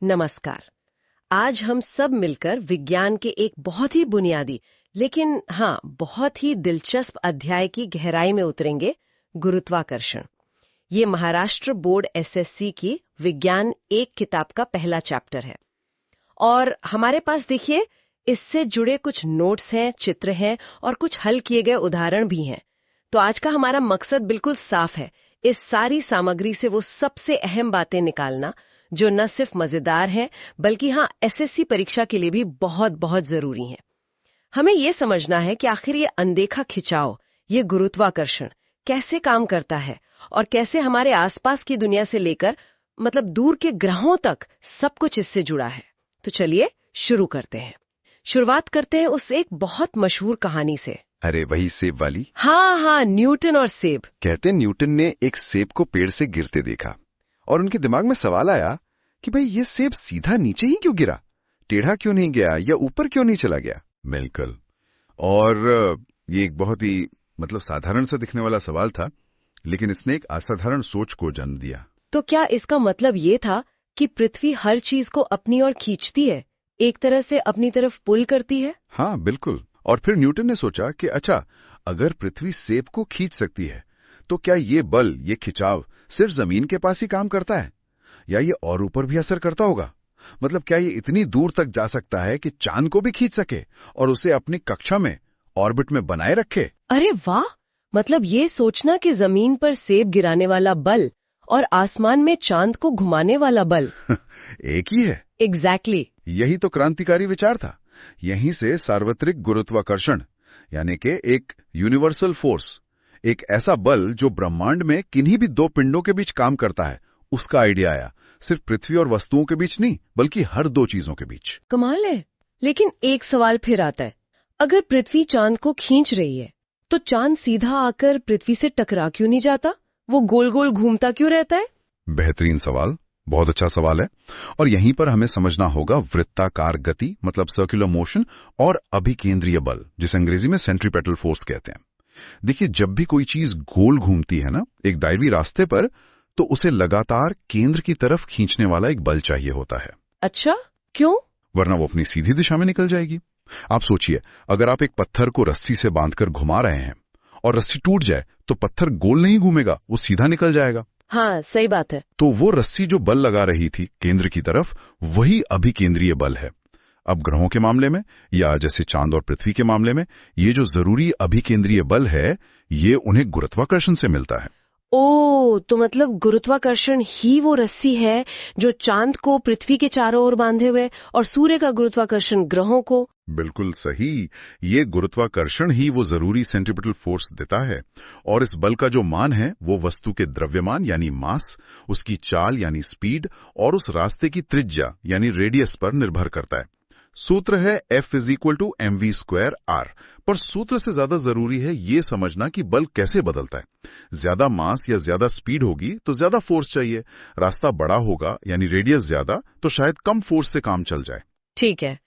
नमस्कार। आज हम सब मिलकर विज्ञान के एक बहुत ही बुनियादी लेकिन बहुत ही दिलचस्प अध्याय की गहराई में उतरेंगे, गुरुत्वाकर्षण। ये महाराष्ट्र बोर्ड एसएससी की विज्ञान 1 किताब का पहला चैप्टर है और हमारे पास देखिए इससे जुड़े कुछ नोट्स हैं, चित्र हैं और कुछ हल किए गए उदाहरण भी हैं। तो आज का हमारा मकसद बिल्कुल साफ है, इस सारी सामग्री से वो सबसे अहम बातें निकालना जो न सिर्फ मजेदार है बल्कि एसएससी परीक्षा के लिए भी बहुत बहुत जरूरी है। हमें ये समझना है कि आखिर ये अनदेखा खिंचाव, ये गुरुत्वाकर्षण कैसे काम करता है और कैसे हमारे आसपास की दुनिया से लेकर दूर के ग्रहों तक सब कुछ इससे जुड़ा है। तो चलिए शुरू करते हैं। शुरुआत करते हैं उस एक बहुत मशहूर कहानी से। अरे वही सेब वाली? हाँ, न्यूटन और सेब। कहते हैं न्यूटन ने एक सेब को पेड़ से गिरते देखा और उनके दिमाग में सवाल आया कि भाई ये सेब सीधा नीचे ही क्यों गिरा, टेढ़ा क्यों नहीं गया या ऊपर क्यों नहीं चला गया। बिल्कुल। और ये एक बहुत ही साधारण सा दिखने वाला सवाल था, लेकिन इसने एक असाधारण सोच को जन्म दिया। तो क्या इसका मतलब ये था कि पृथ्वी हर चीज को अपनी ओर खींचती है, एक तरह से अपनी तरफ पुल करती है? हाँ बिल्कुल। और फिर न्यूटन ने सोचा कि अच्छा, अगर पृथ्वी सेब को खींच सकती है तो क्या ये बल, ये खिंचाव सिर्फ जमीन के पास ही काम करता है या ये और ऊपर भी असर करता होगा? क्या ये इतनी दूर तक जा सकता है कि चांद को भी खींच सके और उसे अपनी कक्षा में, ऑर्बिट में बनाए रखे? अरे वाह! ये सोचना कि जमीन पर सेब गिराने वाला बल और आसमान में चांद को घुमाने वाला बल एक ही है। एग्जैक्टली। यही तो क्रांतिकारी विचार था। यहीं से सार्वत्रिक गुरुत्वाकर्षण यानी कि एक यूनिवर्सल फोर्स, एक ऐसा बल जो ब्रह्मांड में किन्हीं भी दो पिंडों के बीच काम करता है, उसका आइडिया आया। सिर्फ पृथ्वी और वस्तुओं के बीच नहीं, बल्कि हर दो चीजों के बीच। कमाल है। लेकिन एक सवाल फिर आता है, अगर पृथ्वी चांद को खींच रही है तो चांद सीधा आकर पृथ्वी से टकरा क्यों नहीं जाता? वो गोल गोल घूमता क्यों रहता है? बेहतरीन सवाल, बहुत अच्छा सवाल है। और यहीं पर हमें समझना होगा वृत्ताकार गति सर्कुलर मोशन और अभिकेंद्रीय बल, जिसे अंग्रेजी में सेंट्रीपेटल फोर्स कहते हैं। देखिए, जब भी कोई चीज गोल घूमती है ना, एक दायवी रास्ते पर, तो उसे लगातार केंद्र की तरफ खींचने वाला एक बल चाहिए होता है। अच्छा, क्यों? वरना वो अपनी सीधी दिशा में निकल जाएगी। आप सोचिए, अगर आप एक पत्थर को रस्सी से बांधकर घुमा रहे हैं और रस्सी टूट जाए तो पत्थर गोल नहीं घूमेगा, वो सीधा निकल जाएगा। हाँ, सही बात है। तो वो रस्सी जो बल लगा रही थी केंद्र की तरफ, वही अभिकेंद्रीय बल है। अब ग्रहों के मामले में या जैसे चांद और पृथ्वी के मामले में, ये जो जरूरी अभिकेंद्रीय बल है, ये उन्हें गुरुत्वाकर्षण से मिलता है। ओ, तो गुरुत्वाकर्षण ही वो रस्सी है जो चांद को पृथ्वी के चारों ओर बांधे हुए और सूर्य का गुरुत्वाकर्षण ग्रहों को। बिल्कुल सही। ये गुरुत्वाकर्षण ही वो जरूरी सेंट्रीपिटल फोर्स देता है और इस बल का जो मान है वो वस्तु के द्रव्यमान यानी मास, उसकी चाल यानी स्पीड और उस रास्ते की त्रिज्या यानी रेडियस पर निर्भर करता है। सूत्र है F = mv²r। पर सूत्र से ज्यादा जरूरी है ये समझना कि बल कैसे बदलता है। ज्यादा मास या ज्यादा स्पीड होगी तो ज्यादा फोर्स चाहिए, रास्ता बड़ा होगा यानी रेडियस ज्यादा तो शायद कम फोर्स से काम चल जाए। ठीक है,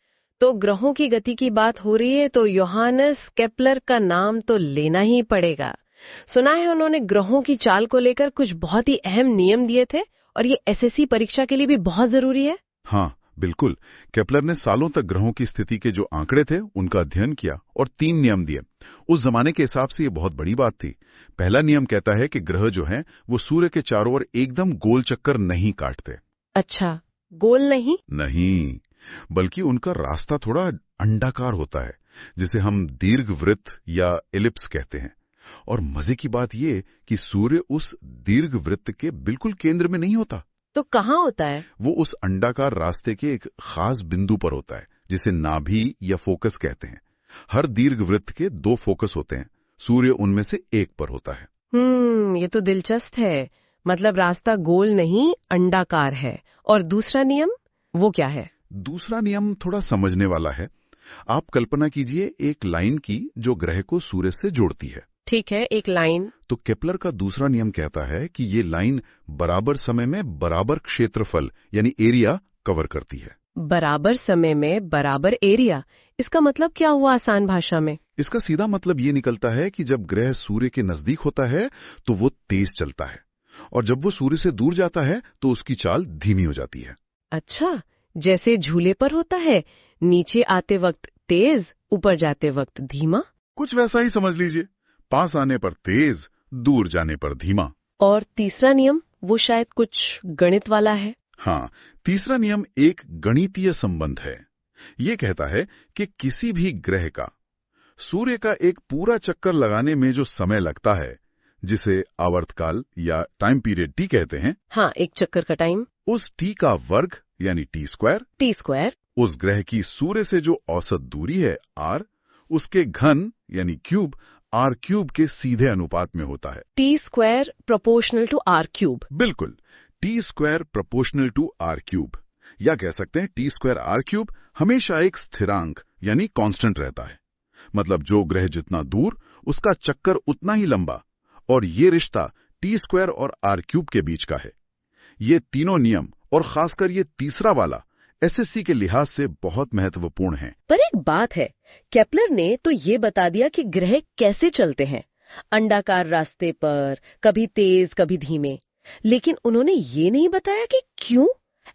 तो ग्रहों की गति की बात हो रही है तो योहानस केपलर का नाम तो लेना ही पड़ेगा। सुना है उन्होंने ग्रहों की चाल को लेकर कुछ बहुत ही अहम नियम दिए थे और ये एसएससी परीक्षा के लिए भी बहुत जरूरी है। हाँ बिल्कुल। केपलर ने सालों तक ग्रहों की स्थिति के जो आंकड़े थे उनका अध्ययन किया और 3 नियम दिए। उस जमाने के हिसाब से ये बहुत बड़ी बात थी। पहला नियम कहता है कि ग्रह जो हैं वो सूर्य के चारों ओर एकदम गोल चक्कर नहीं काटते। अच्छा, गोल नहीं? नहीं, बल्कि उनका रास्ता थोड़ा अंडाकार होता है, जिसे हम दीर्घवृत्त या एलिप्स कहते हैं। और मजे की बात ये कि सूर्य उस दीर्घवृत्त के बिल्कुल केंद्र में नहीं होता। तो कहाँ होता है? वो उस अंडाकार रास्ते के एक खास बिंदु पर होता है, जिसे नाभि या फोकस कहते हैं। हर दीर्घवृत्त के 2 फोकस होते हैं, सूर्य उनमें से एक पर होता है। ये तो दिलचस्प है। रास्ता गोल नहीं, अंडाकार है। और दूसरा नियम, वो क्या है? दूसरा नियम थोड़ा समझने वाला है। आप कल्पना कीजिए एक लाइन की जो ग्रह को सूर्य से जोड़ती है। ठीक है, एक लाइन। तो केपलर का दूसरा नियम कहता है कि ये लाइन बराबर समय में बराबर क्षेत्रफल यानी एरिया कवर करती है। बराबर समय में बराबर एरिया, इसका मतलब क्या हुआ आसान भाषा में? इसका सीधा मतलब ये निकलता है कि जब ग्रह सूर्य के नजदीक होता है तो वो तेज चलता है और जब वो सूर्य से दूर जाता है तो उसकी चाल धीमी हो जाती है। अच्छा, जैसे झूले पर होता है, नीचे आते वक्त तेज, ऊपर जाते वक्त धीमा। कुछ वैसा ही समझ लीजिए, पास आने पर तेज, दूर जाने पर धीमा। और तीसरा नियम, वो शायद कुछ गणित वाला है। हाँ, तीसरा नियम एक गणितीय संबंध है। ये कहता है कि किसी भी ग्रह का सूर्य का एक पूरा चक्कर लगाने में जो समय लगता है, जिसे आवर्तकाल या टाइम पीरियड टी कहते हैं, हाँ, एक चक्कर का टाइम, उस टी का वर्ग यानी टी स्क्वायर, उस ग्रह की सूर्य से जो औसत दूरी है आर, उसके घन यानी क्यूब आर क्यूब के सीधे अनुपात में होता है। T square proportional to R cube. बिल्कुल, T square proportional to R cube, या कह सकते हैं टी स्क्वायर आर क्यूब हमेशा एक स्थिरांक यानी कांस्टेंट रहता है। मतलब जो ग्रह जितना दूर, उसका चक्कर उतना ही लंबा, और ये रिश्ता टी स्क्वायर और आर क्यूब के बीच का है। ये तीनों नियम, और खासकर ये तीसरा वाला, एसएससी के लिहाज से बहुत महत्वपूर्ण है। पर एक बात है, केपलर ने तो ये बता दिया कि ग्रह कैसे चलते हैं, अंडाकार रास्ते पर, कभी तेज कभी धीमे, लेकिन उन्होंने ये नहीं बताया कि क्यों,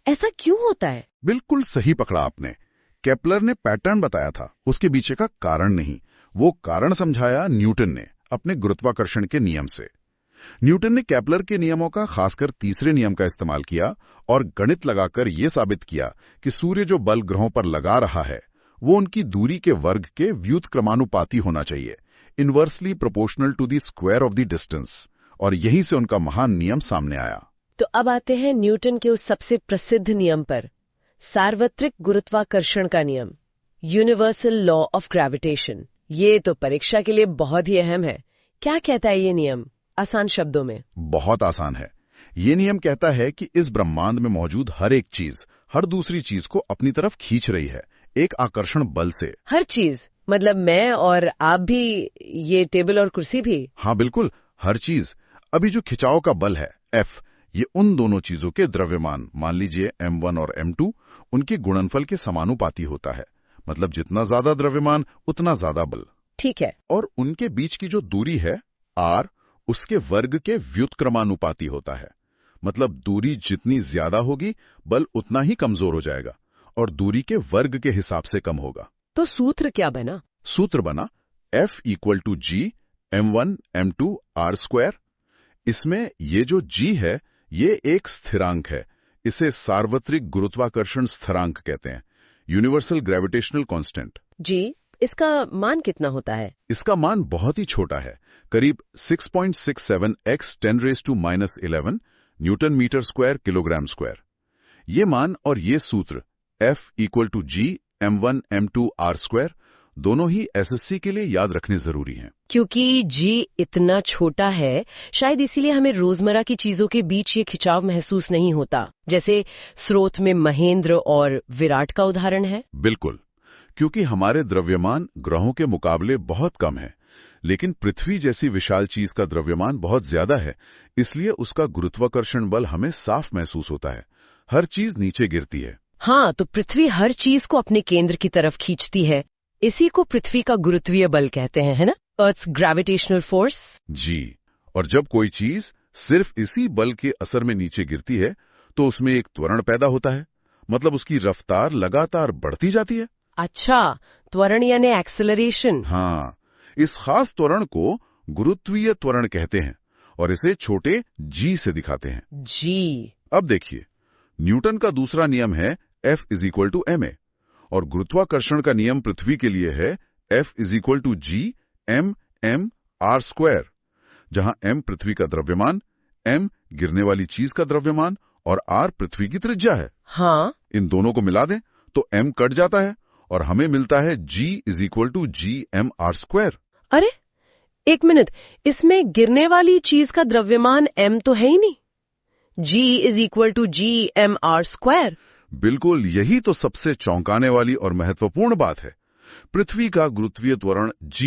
ऐसा क्यों होता है। बिल्कुल सही पकड़ा आपने। केपलर ने पैटर्न बताया था, उसके पीछे का कारण नहीं। वो कारण समझाया न्यूटन ने अपने गुरुत्वाकर्षण के नियम से। न्यूटन ने केपलर के नियमों का, खासकर तीसरे नियम का इस्तेमाल किया और गणित लगाकर यह साबित किया कि सूर्य जो बल ग्रहों पर लगा रहा है, वो उनकी दूरी के वर्ग के व्युत्क्रमानुपाती होना चाहिए, inversely proportional to the square of the distance. और यहीं से उनका महान नियम सामने आया। तो अब आते हैं न्यूटन के उस सबसे प्रसिद्ध नियम पर, सार्वत्रिक गुरुत्वाकर्षण का नियम, यूनिवर्सल लॉ ऑफ ग्रेविटेशन। ये तो परीक्षा के लिए बहुत ही अहम है। क्या कहता है ये नियम, आसान शब्दों में? बहुत आसान है। ये नियम कहता है कि इस ब्रह्मांड में मौजूद हर एक चीज हर दूसरी चीज को अपनी तरफ खींच रही है, एक आकर्षण बल से। हर चीज मतलब मैं और आप भी, ये टेबल और कुर्सी भी? हाँ बिल्कुल, हर चीज। अभी जो खिंचाव का बल है F, ये उन दोनों चीजों के द्रव्यमान, मान लीजिए M1 और M2, उनके गुणनफल के समानुपाती होता है। मतलब जितना ज्यादा द्रव्यमान उतना ज्यादा बल। ठीक है। और उनके बीच की जो दूरी है R, उसके वर्ग के व्युत्क्रमानुपाती होता है। मतलब दूरी जितनी ज्यादा होगी, बल उतना ही कमजोर हो जाएगा और दूरी के वर्ग के हिसाब से कम होगा। तो सूत्र क्या बना? सूत्र बना F = G M1 M2 R square. इसमें ये जो G है, ये एक स्थिरांक है। इसे सार्वत्रिक गुरुत्वाकर्षण स्थिरांक कहते हैं, यूनिवर्सल ग्रेविटेशनल कांस्टेंट। जी, इसका मान कितना होता है? इसका मान बहुत ही छोटा है, करीब 6.67 x 10⁻⁻11 newton metre square kilogram square. ये मान और ये सूत्र F = G M1 M2 R square दोनों ही एसएससी के लिए याद रखने जरूरी हैं। क्योंकि G इतना छोटा है, शायद इसीलिए हमें रोजमर्रा की चीजों के बीच ये खिंचाव महसूस नहीं होता, जैसे स्रोत में महेंद्र और विराट का उदाहरण है। बिल्कुल, क्योंकि हमारे द्रव्यमान ग्रहों के मुकाबले बहुत कम है, लेकिन पृथ्वी जैसी विशाल चीज का द्रव्यमान बहुत ज्यादा है, इसलिए उसका गुरुत्वाकर्षण बल हमें साफ महसूस होता है। हर चीज नीचे गिरती है। हाँ, तो पृथ्वी हर चीज को अपने केंद्र की तरफ खींचती है। इसी को पृथ्वी का गुरुत्वीय बल कहते हैं, है ना? Earth's gravitational force. जी, और जब कोई चीज सिर्फ इसी बल के असर में नीचे गिरती है, तो उसमें एक त्वरण पैदा होता है। मतलब उसकी रफ्तार लगातार बढ़ती जाती है। अच्छा, त्वरण यानी एक्सेलरेशन। हाँ, इस खास त्वरण को गुरुत्वीय त्वरण कहते हैं और इसे छोटे G से दिखाते हैं। जी। अब देखिए, न्यूटन का दूसरा नियम है F = ma, और गुरुत्वाकर्षण का नियम पृथ्वी के लिए है F = G M R square, जहां M पृथ्वी का द्रव्यमान, M गिरने वाली चीज का द्रव्यमान और R पृथ्वी की त्रिज्या है। हाँ, इन दोनों को मिला दें तो M कट जाता है और हमें मिलता है G = G M R square. अरे एक मिनट, इसमें गिरने वाली चीज का द्रव्यमान M तो है ही नहीं। G = G M R square. बिल्कुल, यही तो सबसे चौंकाने वाली और महत्वपूर्ण बात है। पृथ्वी का गुरुत्वीय त्वरण G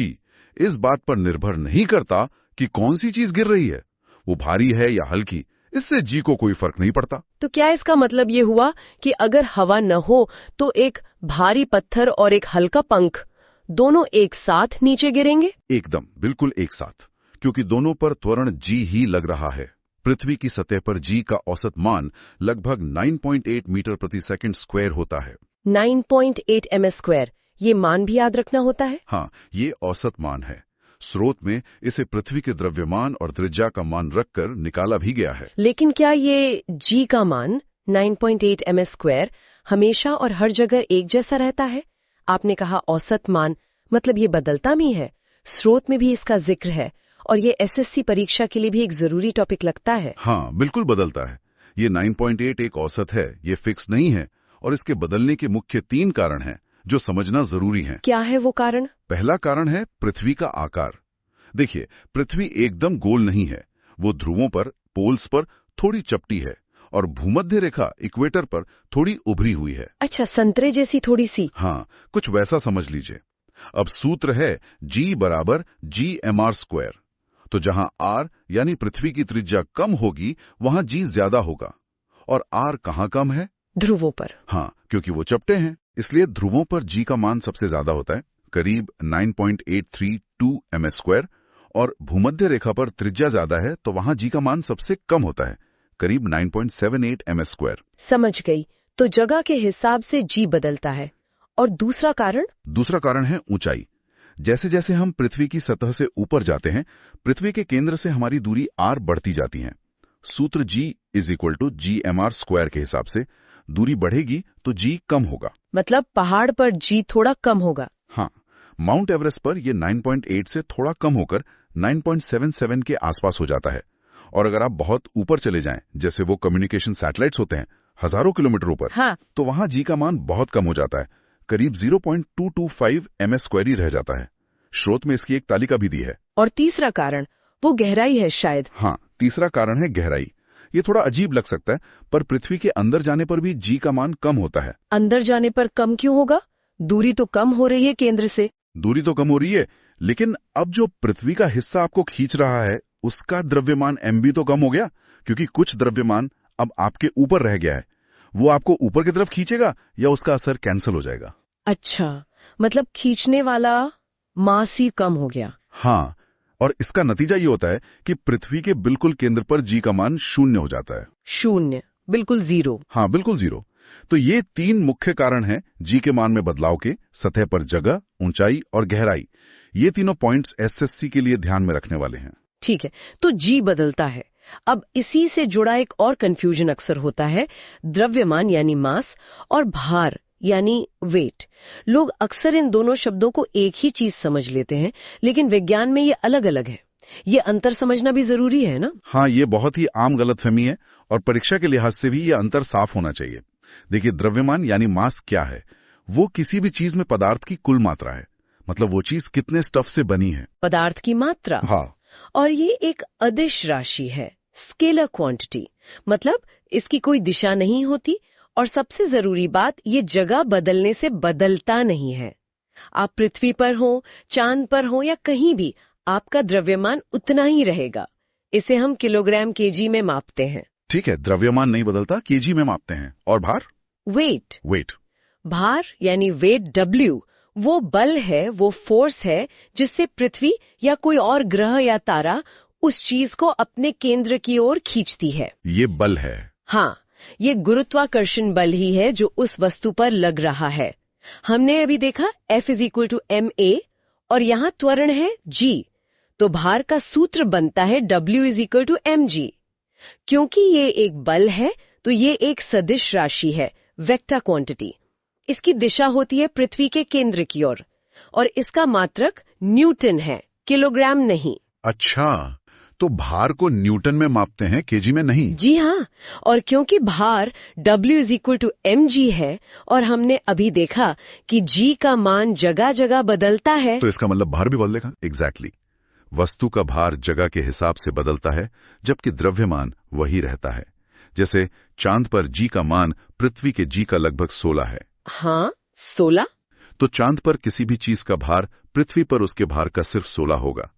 इस बात पर निर्भर नहीं करता कि कौन सी चीज गिर रही है, वो भारी है या हल्की, इससे G को कोई फर्क नहीं पड़ता। तो क्या इसका मतलब ये हुआ कि अगर हवा न हो तो एक भारी पत्थर और एक हल्का पंख दोनों एक साथ नीचे गिरेंगे? एकदम, बिल्कुल एक साथ, क्योंकि दोनों पर त्वरण G ही लग रहा है। पृथ्वी की सतह पर जी का औसत मान लगभग 9.8 मीटर प्रति सेकंड स्क्वायर होता है। 9.8 ms स्क्वायर, ये मान भी याद रखना होता है? हाँ, ये औसत मान है। स्रोत में इसे पृथ्वी के द्रव्यमान और त्रिज्या का मान रखकर निकाला भी गया है। लेकिन क्या ये जी का मान 9.8 ms स्क्वायर हमेशा और हर जगह एक जैसा रहता है? आपने कहा औसत मान, मतलब ये बदलता भी है? स्रोत में भी इसका जिक्र है और ये एसएससी परीक्षा के लिए भी एक जरूरी टॉपिक लगता है। हाँ, बिल्कुल बदलता है। ये 9.8 एक औसत है, ये फिक्स नहीं है और इसके बदलने के मुख्य 3 कारण हैं जो समझना जरूरी हैं। क्या है वो कारण? पहला कारण है पृथ्वी का आकार। देखिए, पृथ्वी एकदम गोल नहीं है। वो ध्रुवों पर, पोल्स पर थोड़ी चपटी है और भूमध्य रेखा इक्वेटर पर थोड़ी उभरी हुई है। अच्छा, संतरे जैसी थोड़ी सी। हाँ, कुछ वैसा समझ लीजिए। अब सूत्र है G बराबर GMR स्क्वायर। तो जहां R यानी पृथ्वी की त्रिज्या कम होगी, वहां G ज्यादा होगा। और R कहां कम है? ध्रुवों पर। हाँ, क्योंकि वो चपटे हैं, इसलिए ध्रुवों पर G का मान सबसे ज्यादा होता है, करीब 9.832 ms स्क्वायर। और भूमध्य रेखा पर त्रिज्या ज्यादा है, तो वहां G का मान सबसे कम होता है, करीब 9.78 ms स्क्वायर। समझ गई। तो जगह के हिसाब से G बदलता है। और दूसरा कारण? दूसरा कारण है ऊंचाई। जैसे जैसे हम पृथ्वी की सतह से ऊपर जाते हैं, पृथ्वी के केंद्र से हमारी दूरी r बढ़ती जाती है। सूत्र G = GMR स्क्वायर के हिसाब से दूरी बढ़ेगी तो G कम होगा। मतलब पहाड़ पर G थोड़ा कम होगा। हाँ, माउंट एवरेस्ट पर यह 9.8 से थोड़ा कम होकर 9.77 के आसपास हो जाता है। और अगर आप बहुत ऊपर चले जाएं, जैसे वो कम्युनिकेशन सैटेलाइट्स होते हैं, हजारों किलोमीटर ऊपर, हाँ। तो वहां G का मान बहुत कम हो जाता है, करीब 0.225 ms स्क्वायर ही रह जाता है। स्रोत में इसकी एक तालिका भी दी है। और तीसरा कारण वो गहराई है शायद। हाँ, तीसरा कारण है गहराई। ये थोड़ा अजीब लग सकता है, पर पृथ्वी के अंदर जाने पर भी G का मान कम होता है। अंदर जाने पर कम क्यों होगा? दूरी तो कम हो रही है केंद्र से। दूरी तो कम हो रही है, लेकिन अब जो पृथ्वी का हिस्सा आपको खींच रहा है, उसका द्रव्यमान m भी तो कम हो गया, क्योंकि कुछ द्रव्यमान अब आपके ऊपर रह गया है। वो आपको ऊपर की तरफ खींचेगा या उसका असर कैंसिल हो जाएगा? अच्छा, मतलब खींचने वाला मास ही कम हो गया। हाँ, और इसका नतीजा ये होता है कि पृथ्वी के बिल्कुल केंद्र पर G का मान 0 हो जाता है। 0, बिल्कुल 0। हाँ, बिल्कुल 0। तो ये 3 मुख्य कारण हैं G के मान में बदलाव के: सतह पर जगह, ऊंचाई और गहराई। ये तीनों पॉइंट्स एसएससी के लिए ध्यान में रखने वाले हैं। ठीक है, तो G बदलता है। अब इसी से जुड़ा एक और कंफ्यूजन अक्सर होता है, द्रव्यमान यानी मास और भार यानी वेट। लोग अक्सर इन दोनों शब्दों को एक ही चीज समझ लेते हैं, लेकिन विज्ञान में ये अलग अलग है। ये अंतर समझना भी जरूरी है ना? हाँ, ये बहुत ही आम गलतफहमी है और परीक्षा के लिहाज से भी ये अंतर साफ होना चाहिए। देखिए, द्रव्यमान यानी मास क्या है? वो किसी भी चीज में पदार्थ की कुल मात्रा है, मतलब वो चीज कितने स्टफ से बनी है। पदार्थ की मात्रा। हाँ। और ये एक अदिश राशि है, स्केलर क्वांटिटी, मतलब इसकी कोई दिशा नहीं होती। और सबसे जरूरी बात, ये जगह बदलने से बदलता नहीं है। आप पृथ्वी पर हो, चांद पर हो या कहीं भी, आपका द्रव्यमान उतना ही रहेगा। इसे हम किलोग्राम केजी में मापते हैं। ठीक है, द्रव्यमान नहीं बदलता, केजी में मापते हैं। और भार? वेट। भार यानी वेट W, वो बल है, वो फोर्स है जिससे पृथ्वी या कोई और ग्रह या तारा उस चीज को अपने केंद्र की ओर खींचती है। ये बल है। हाँ, ये गुरुत्वाकर्षण बल ही है जो उस वस्तु पर लग रहा है। हमने अभी देखा F = ma और यहाँ त्वरण है G, तो भार का सूत्र बनता है W = mg। क्योंकि ये एक बल है, तो ये एक सदिश राशि है, वेक्टर क्वांटिटी। इसकी दिशा होती है पृथ्वी के केंद्र की ओर और इसका मात्रक न्यूटन है, किलोग्राम नहीं। अच्छा, तो भार को न्यूटन में मापते हैं, केजी में नहीं? जी हाँ, और क्योंकि भार W = mg है और हमने अभी देखा कि G का मान जगह जगह बदलता है, तो इसका मतलब भार भी बदलेगा। एग्जैक्टली। वस्तु का भार जगह के हिसाब से बदलता है, जबकि द्रव्यमान वही रहता है। जैसे चांद पर G का मान पृथ्वी के G का लगभग 16 है। हाँ, 16। तो चांद पर किसी भी चीज का भार पृथ्वी पर उसके भार का सिर्फ 16 होगा।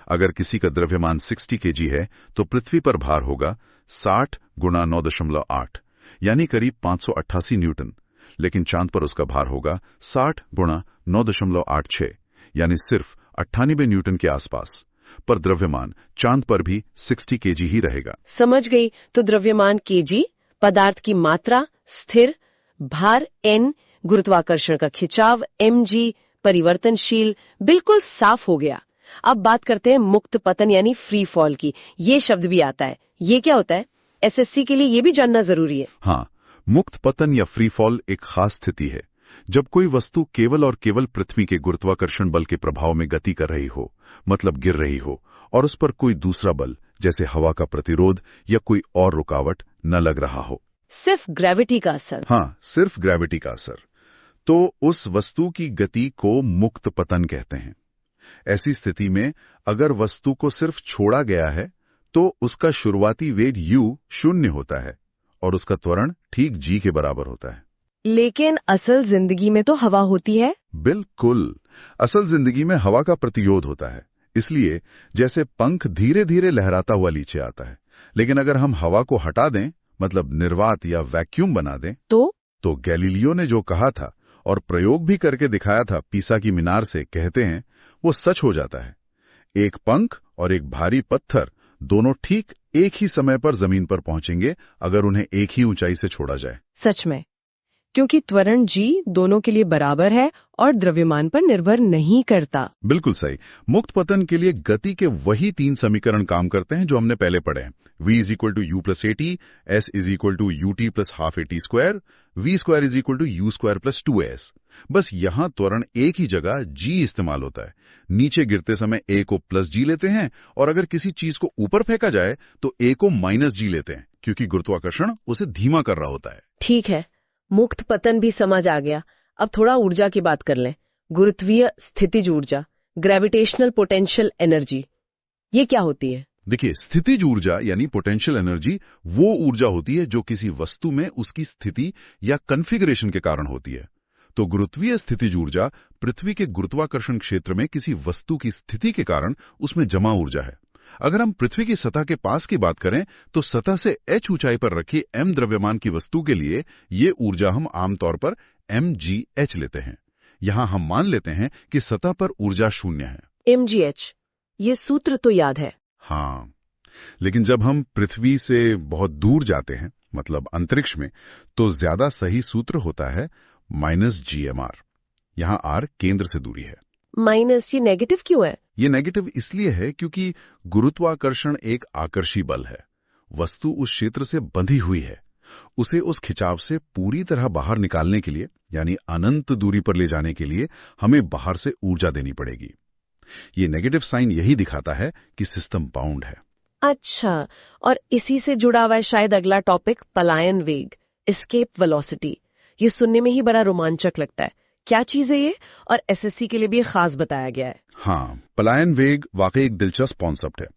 अगर किसी का द्रव्यमान 60 kg है, तो पृथ्वी पर भार होगा 60 × 9.8, यानी करीब 588 न्यूटन। लेकिन चांद पर उसका भार होगा 60 × 9.86, यानी सिर्फ 98 न्यूटन के आसपास। पर द्रव्यमान चांद पर भी 60 kg ही रहेगा। समझ गई। तो द्रव्यमान kg, पदार्थ की मात्रा स्थिर, भार n, गुरुत्वाकर्षण का खिंचाव mg, परिवर्तनशील, बिल्कुल साफ हो गया। अब बात करते हैं मुक्त पतन यानी फ्री फॉल की। ये शब्द भी आता है, ये क्या होता है? एसएससी के लिए ये भी जानना जरूरी है। हाँ, मुक्त पतन या फ्री फॉल एक खास स्थिति है जब कोई वस्तु केवल और केवल पृथ्वी के गुरुत्वाकर्षण बल के प्रभाव में गति कर रही हो, मतलब गिर रही हो, और उस पर कोई दूसरा बल जैसे हवा का प्रतिरोध या कोई और रुकावट न लग रहा हो। सिर्फ ग्रेविटी का असर। हाँ, सिर्फ ग्रेविटी का असर। तो उस वस्तु की गति को मुक्त पतन कहते हैं। ऐसी स्थिति में अगर वस्तु को सिर्फ छोड़ा गया है तो उसका शुरुआती वेग u 0 होता है और उसका त्वरण ठीक g के बराबर होता है। लेकिन असल जिंदगी में तो हवा होती है। बिल्कुल, असल जिंदगी में हवा का प्रतिरोध होता है। इसलिए जैसे पंख धीरे धीरे लहराता हुआ नीचे आता है, लेकिन अगर हम हवा को हटा दें, मतलब निर्वात या वैक्यूम बना दें, तो गैलीलियो ने जो कहा था और प्रयोग भी करके दिखाया था पीसा की मीनार से, कहते हैं वो सच हो जाता है। एक पंख और एक भारी पत्थर दोनों ठीक एक ही समय पर जमीन पर पहुंचेंगे अगर उन्हें एक ही ऊंचाई से छोड़ा जाए। सच में, क्योंकि त्वरण g दोनों के लिए बराबर है और द्रव्यमान पर निर्भर नहीं करता। बिल्कुल सही। मुक्त पतन के लिए गति के वही 3 समीकरण काम करते हैं जो हमने पहले पढ़े हैं। v = u + at, s = ut + ½ at², v² = u² + 2s। बस यहां त्वरण एक ही जगह g इस्तेमाल होता है। नीचे गिरते समय a को +g लेते हैं और अगर किसी चीज को ऊपर फेंका जाए तो a को -g लेते हैं, क्योंकि गुरुत्वाकर्षण उसे धीमा कर रहा होता है। ठीक है, मुक्त पतन भी समझ आ गया। अब थोड़ा ऊर्जा की बात कर लें। गुरुत्वीय स्थितिज ऊर्जा, ग्रेविटेशनल पोटेंशियल एनर्जी, ये क्या होती है? देखिए, स्थितिज ऊर्जा यानी पोटेंशियल एनर्जी वो ऊर्जा होती है जो किसी वस्तु में उसकी स्थिति या कॉन्फ़िगरेशन के कारण होती है। तो गुरुत्वीय स्थितिज ऊर्जा पृथ्वी के गुरुत्वाकर्षण क्षेत्र में किसी वस्तु की स्थिति के कारण उसमें जमा ऊर्जा है। अगर हम पृथ्वी की सतह के पास की बात करें तो सतह से h ऊंचाई पर रखी m द्रव्यमान की वस्तु के लिए ये ऊर्जा हम आमतौर पर mgh लेते हैं। यहां हम मान लेते हैं कि सतह पर ऊर्जा 0 है। mgh, ये सूत्र तो याद है। हाँ, लेकिन जब हम पृथ्वी से बहुत दूर जाते हैं, मतलब अंतरिक्ष में, तो ज्यादा सही सूत्र होता है -gmr। यहां r केंद्र से दूरी है। माइनस, ये नेगेटिव क्यों है? ये नेगेटिव इसलिए है क्योंकि गुरुत्वाकर्षण एक आकर्षी बल है। वस्तु उस क्षेत्र से बंधी हुई है। उसे उस खिंचाव से पूरी तरह बाहर निकालने के लिए, यानी अनंत दूरी पर ले जाने के लिए, हमें बाहर से ऊर्जा देनी पड़ेगी। ये नेगेटिव साइन यही दिखाता है कि सिस्टम बाउंड है। अच्छा, और इसी से जुड़ा हुआ है शायद अगला टॉपिक, पलायन वेग, एस्केप वेलोसिटी। ये सुनने में ही बड़ा रोमांचक लगता है। क्या चीज है ये, और एसएससी के लिए भी खास बताया गया है? हाँ, पलायन वेग वाकई एक दिलचस्प कॉन्सेप्ट है।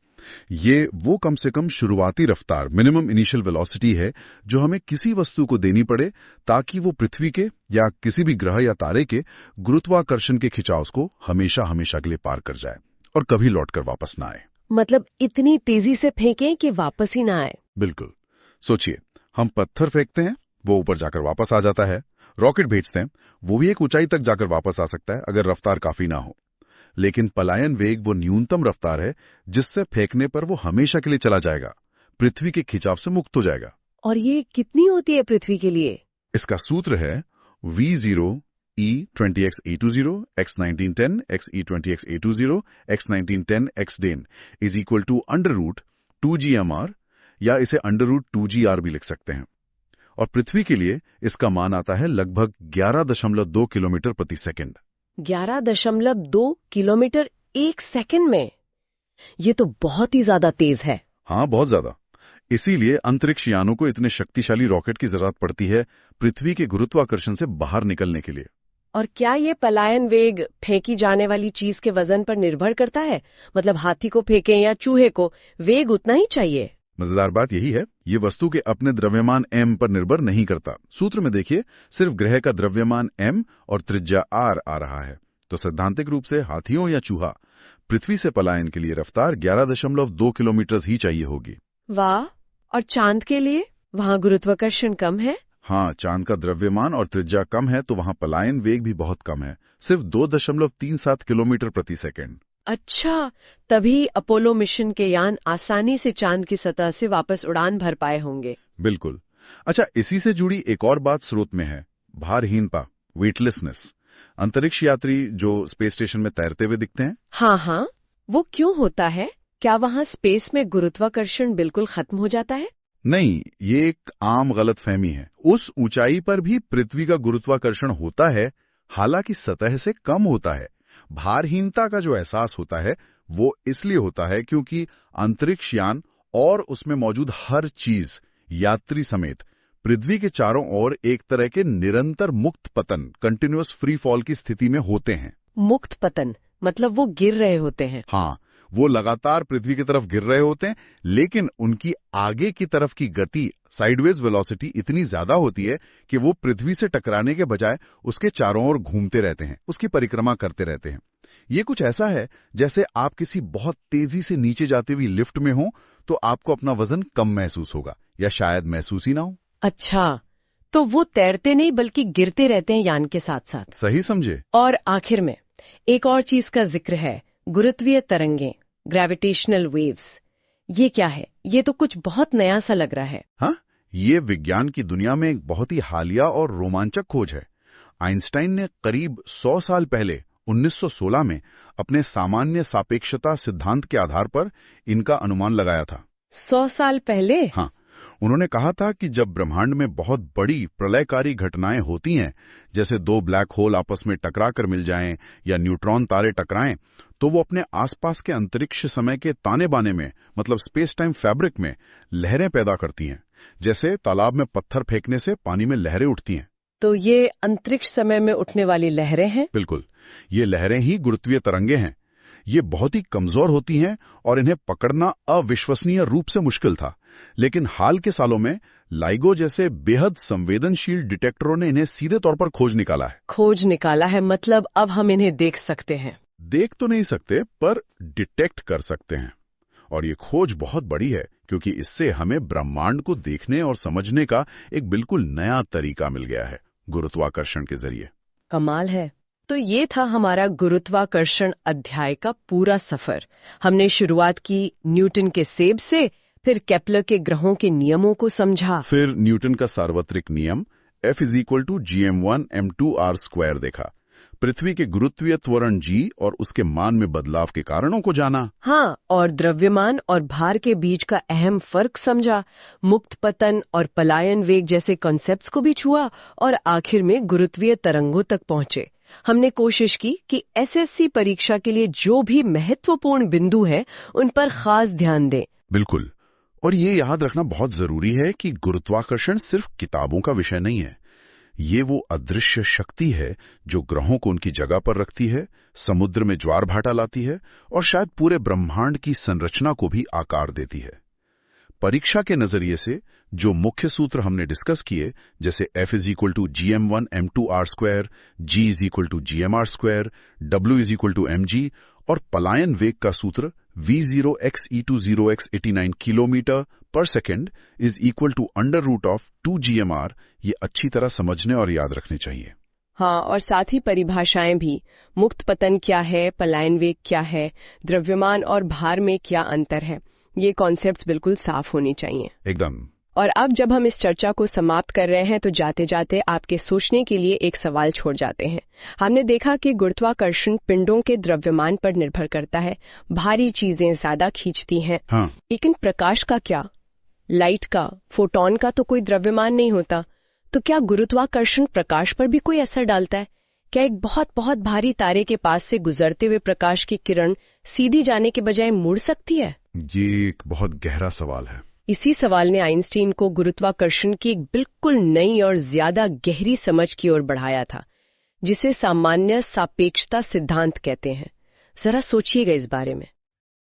ये वो कम से कम शुरुआती रफ्तार, मिनिमम इनिशियल वेलोसिटी है, जो हमें किसी वस्तु को देनी पड़े ताकि वो पृथ्वी के या किसी भी ग्रह या तारे के गुरुत्वाकर्षण के खिंचाव को हमेशा हमेशा के लिए पार कर जाए और कभी लौटकर वापस ना आए। मतलब इतनी तेजी से फेंकें कि वापस ही ना आए। बिल्कुल। सोचिए, हम पत्थर फेंकते हैं, वो ऊपर जाकर वापस आ जाता है। रॉकेट भेजते हैं, वो भी एक ऊंचाई तक जाकर वापस आ सकता है अगर रफ्तार काफी ना हो। लेकिन पलायन वेग वो न्यूनतम रफ्तार है जिससे फेंकने पर वो हमेशा के लिए चला जाएगा, पृथ्वी के खिंचाव से मुक्त हो जाएगा। और ये कितनी होती है पृथ्वी के लिए? इसका सूत्र है v0 e 20x a20 x 1910 x e 20x a20 x 1910 x den is equal to √2gmr, या इसे √2gr भी लिख सकते हैं। और पृथ्वी के लिए इसका मान आता है लगभग 11.2 किलोमीटर प्रति सेकंड। 11.2 किलोमीटर एक सेकंड में? ये तो बहुत ही ज्यादा तेज है। हाँ, बहुत ज्यादा। इसीलिए अंतरिक्ष यानों को इतने शक्तिशाली रॉकेट की जरूरत पड़ती है पृथ्वी के गुरुत्वाकर्षण से बाहर निकलने के लिए। और क्या ये पलायन वेग फेंकी जाने वाली चीज के वजन पर निर्भर करता है? मतलब हाथी को फेंकें या चूहे को, वेग उतना ही चाहिए? मजेदार बात यही है, ये वस्तु के अपने द्रव्यमान m पर निर्भर नहीं करता। सूत्र में देखिए, सिर्फ ग्रह का द्रव्यमान m और त्रिज्या r आ रहा है। तो सैद्धांतिक रूप से हाथियों या चूहा, पृथ्वी से पलायन के लिए रफ्तार 11.2 किलोमीटर ही चाहिए होगी। वाह! और चांद के लिए? वहां गुरुत्वाकर्षण कम है? हाँ, चांद का द्रव्यमान और त्रिज्या कम है तो वहां पलायन वेग भी बहुत कम है, सिर्फ 2.37 किलोमीटर प्रति सेकंड। अच्छा, तभी अपोलो मिशन के यान आसानी से चांद की सतह से वापस उड़ान भर पाए होंगे। बिल्कुल। अच्छा, इसी से जुड़ी एक और बात स्रोत में है, भारहीनता, वेटलेसनेस। अंतरिक्ष यात्री जो स्पेस स्टेशन में तैरते हुए दिखते हैं। हाँ हाँ, वो क्यों होता है? क्या वहाँ स्पेस में गुरुत्वाकर्षण बिल्कुल खत्म हो जाता है? नहीं, ये एक आम गलतफहमी है। उस ऊंचाई पर भी पृथ्वी का गुरुत्वाकर्षण होता है, हालांकि सतह से कम होता है। भारहीनता का जो एहसास होता है वो इसलिए होता है क्योंकि अंतरिक्ष यान और उसमें मौजूद हर चीज, यात्री समेत, पृथ्वी के चारों ओर एक तरह के निरंतर मुक्त पतन, कंटिन्यूअस फ्री फॉल की स्थिति में होते हैं। मुक्त पतन मतलब वो गिर रहे होते हैं? हाँ, वो लगातार पृथ्वी की तरफ गिर रहे होते हैं, लेकिन उनकी आगे की तरफ की गति, साइडवेज वेलोसिटी इतनी ज्यादा होती है कि वो पृथ्वी से टकराने के बजाय उसके चारों ओर घूमते रहते हैं, उसकी परिक्रमा करते रहते हैं। ये कुछ ऐसा है जैसे आप किसी बहुत तेजी से नीचे जाती हुई लिफ्ट में हो तो आपको अपना वजन कम महसूस होगा, या शायद महसूस ही ना हो। अच्छा, तो वो तैरते नहीं बल्कि गिरते रहते हैं यान के साथ साथ। सही समझे। और आखिर में एक और चीज का जिक्र है, गुरुत्वीय तरंगें, ग्रेविटेशनल वेव्स। ये क्या है? ये तो कुछ बहुत नया सा लग रहा है। हाँ, ये विज्ञान की दुनिया में एक बहुत ही हालिया और रोमांचक खोज है। आइंस्टाइन ने करीब 100 साल पहले 1916 में अपने सामान्य सापेक्षता सिद्धांत के आधार पर इनका अनुमान लगाया था। 100 साल पहले? हाँ, उन्होंने कहा था कि जब ब्रह्मांड में बहुत बड़ी प्रलयकारी घटनाएं होती हैं, जैसे दो ब्लैक होल आपस में टकरा कर मिल जाएं या न्यूट्रॉन तारे टकराएं, तो वो अपने आसपास के अंतरिक्ष समय के ताने बाने में, मतलब स्पेस टाइम फैब्रिक में, लहरें पैदा करती हैं, जैसे तालाब में पत्थर फेंकने से पानी में लहरें उठती हैं। तो ये अंतरिक्ष समय में उठने वाली लहरें हैं? बिल्कुल, ये लहरें ही गुरुत्वीय तरंगे हैं। ये बहुत ही कमजोर होती हैं और इन्हें पकड़ना अविश्वसनीय रूप से मुश्किल था, लेकिन हाल के सालों में लाइगो जैसे बेहद संवेदनशील डिटेक्टरों ने इन्हें सीधे तौर पर खोज निकाला है। खोज निकाला है मतलब अब हम इन्हें देख सकते हैं? देख तो नहीं सकते, पर डिटेक्ट कर सकते हैं। और ये खोज बहुत बड़ी है क्योंकि इससे हमें ब्रह्मांड को देखने और समझने का एक बिल्कुल नया तरीका मिल गया है, गुरुत्वाकर्षण के जरिए। कमाल है। तो ये था हमारा गुरुत्वाकर्षण अध्याय का पूरा सफर। हमने शुरुआत की न्यूटन के सेब से, फिर केपलर के ग्रहों के नियमों को समझा, फिर न्यूटन का सार्वत्रिक नियम F = gm1m2r² देखा, पृथ्वी के गुरुत्वीय त्वरण g और उसके मान में बदलाव के कारणों को जाना। हाँ, और द्रव्यमान और भार के बीच का अहम फर्क समझा, मुक्त पतन और पलायन वेग जैसे कॉन्सेप्ट्स को भी छुआ, और आखिर में गुरुत्वीय तरंगों तक पहुंचे। हमने कोशिश की कि एसएससी परीक्षा के लिए जो भी महत्वपूर्ण बिंदु है उन पर खास ध्यान दें। बिल्कुल, और ये याद रखना बहुत जरूरी है कि गुरुत्वाकर्षण सिर्फ किताबों का विषय नहीं है। ये वो अदृश्य शक्ति है जो ग्रहों को उनकी जगह पर रखती है, समुद्र में ज्वार भाटा लाती है और शायद पूरे ब्रह्मांड की संरचना को भी आकार देती है। परीक्षा के नजरिए से जो मुख्य सूत्र हमने डिस्कस किए, जैसे F = gm1m2r², G = gmr², W = mg, और पलायन वेग का सूत्र v0x e2 किलोमीटर पर सेकेंड =√2gmr, ये अच्छी तरह समझने और याद रखने चाहिए। हाँ, और साथ ही परिभाषाएं भी, मुक्त पतन क्या है, पलायन वेग क्या है, द्रव्यमान और भार में क्या अंतर है, ये कॉन्सेप्ट्स बिल्कुल साफ होनी चाहिए। एकदम। और अब जब हम इस चर्चा को समाप्त कर रहे हैं तो जाते जाते आपके सोचने के लिए एक सवाल छोड़ जाते हैं। हमने देखा कि गुरुत्वाकर्षण पिंडों के द्रव्यमान पर निर्भर करता है, भारी चीजें ज्यादा खींचती हैं। हाँ। लेकिन प्रकाश का क्या? लाइट का, फोटोन का तो कोई द्रव्यमान नहीं होता। तो क्या गुरुत्वाकर्षण प्रकाश पर भी कोई असर डालता है? क्या एक बहुत बहुत भारी तारे के पास से गुजरते हुए प्रकाश की किरण सीधी जाने के बजाय मुड़ सकती है? ये एक बहुत गहरा सवाल है। इसी सवाल ने आइंस्टीन को गुरुत्वाकर्षण की एक बिल्कुल नई और ज्यादा गहरी समझ की ओर बढ़ाया था, जिसे सामान्य सापेक्षता सिद्धांत कहते हैं। जरा सोचिएगा इस बारे में।